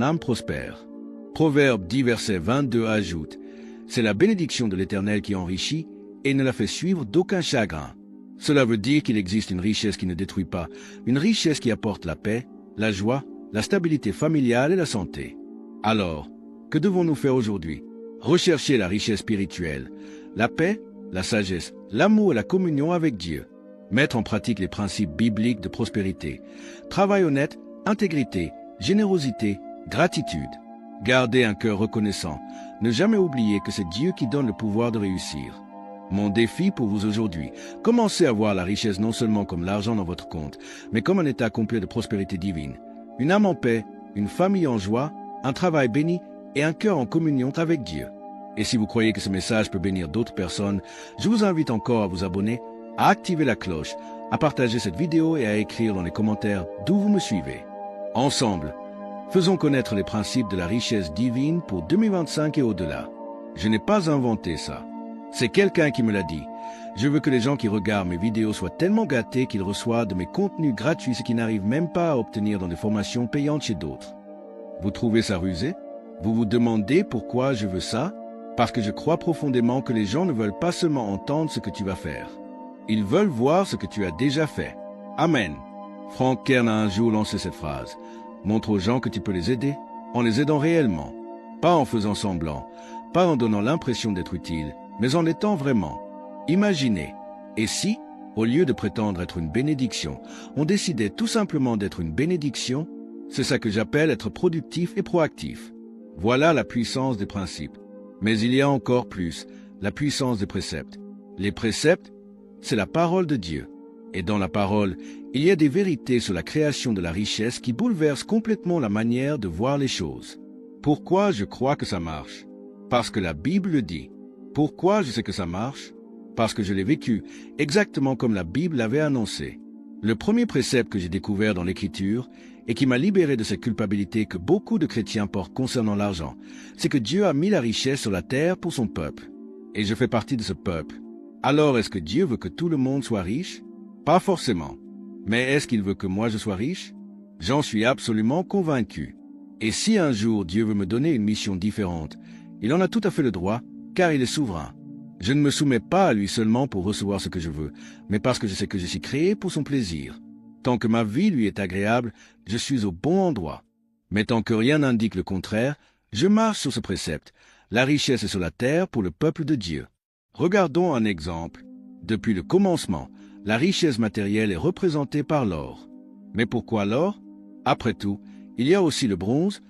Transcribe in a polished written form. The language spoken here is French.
âme prospère. Proverbe 10, verset 22 ajoute, « C'est la bénédiction de l'Éternel qui enrichit et ne la fait suivre d'aucun chagrin. » Cela veut dire qu'il existe une richesse qui ne détruit pas, une richesse qui apporte la paix, la joie, la stabilité familiale et la santé. Alors, que devons-nous faire aujourd'hui? Rechercher la richesse spirituelle, la paix, la sagesse, l'amour et la communion avec Dieu. Mettre en pratique les principes bibliques de prospérité. Travail honnête, intégrité, générosité, gratitude. Garder un cœur reconnaissant. Ne jamais oublier que c'est Dieu qui donne le pouvoir de réussir. Mon défi pour vous aujourd'hui, commencez à voir la richesse non seulement comme l'argent dans votre compte, mais comme un état complet de prospérité divine. Une âme en paix, une famille en joie, un travail béni et un cœur en communion avec Dieu. Et si vous croyez que ce message peut bénir d'autres personnes, je vous invite encore à vous abonner, à activer la cloche, à partager cette vidéo et à écrire dans les commentaires d'où vous me suivez. Ensemble, faisons connaître les principes de la richesse divine pour 2025 et au-delà. Je n'ai pas inventé ça. C'est quelqu'un qui me l'a dit. Je veux que les gens qui regardent mes vidéos soient tellement gâtés qu'ils reçoivent de mes contenus gratuits ce qu'ils n'arrivent même pas à obtenir dans des formations payantes chez d'autres. Vous trouvez ça rusé? Vous vous demandez pourquoi je veux ça? Parce que je crois profondément que les gens ne veulent pas seulement entendre ce que tu vas faire. Ils veulent voir ce que tu as déjà fait. Amen. Frank Kern a un jour lancé cette phrase. Montre aux gens que tu peux les aider, en les aidant réellement. Pas en faisant semblant, pas en donnant l'impression d'être utile, mais en étant vraiment. Imaginez, et si, au lieu de prétendre être une bénédiction, on décidait tout simplement d'être une bénédiction? C'est ça que j'appelle être productif et proactif. Voilà la puissance des principes. Mais il y a encore plus, la puissance des préceptes. Les préceptes, c'est la parole de Dieu. Et dans la parole, il y a des vérités sur la création de la richesse qui bouleversent complètement la manière de voir les choses. Pourquoi je crois que ça marche? Parce que la Bible le dit. Pourquoi je sais que ça marche? Parce que je l'ai vécu, exactement comme la Bible l'avait annoncé. Le premier précepte que j'ai découvert dans l'Écriture, et qui m'a libéré de cette culpabilité que beaucoup de chrétiens portent concernant l'argent, c'est que Dieu a mis la richesse sur la terre pour son peuple. Et je fais partie de ce peuple. Alors est-ce que Dieu veut que tout le monde soit riche? Pas forcément. Mais est-ce qu'il veut que moi je sois riche? J'en suis absolument convaincu. Et si un jour Dieu veut me donner une mission différente, il en a tout à fait le droit, car il est souverain. Je ne me soumets pas à lui seulement pour recevoir ce que je veux, mais parce que je sais que je suis créé pour son plaisir. Tant que ma vie lui est agréable, je suis au bon endroit. Mais tant que rien n'indique le contraire, je marche sur ce précepte. La richesse est sur la terre pour le peuple de Dieu. Regardons un exemple. Depuis le commencement, la richesse matérielle est représentée par l'or. Mais pourquoi l'or? Après tout, il y a aussi le bronze,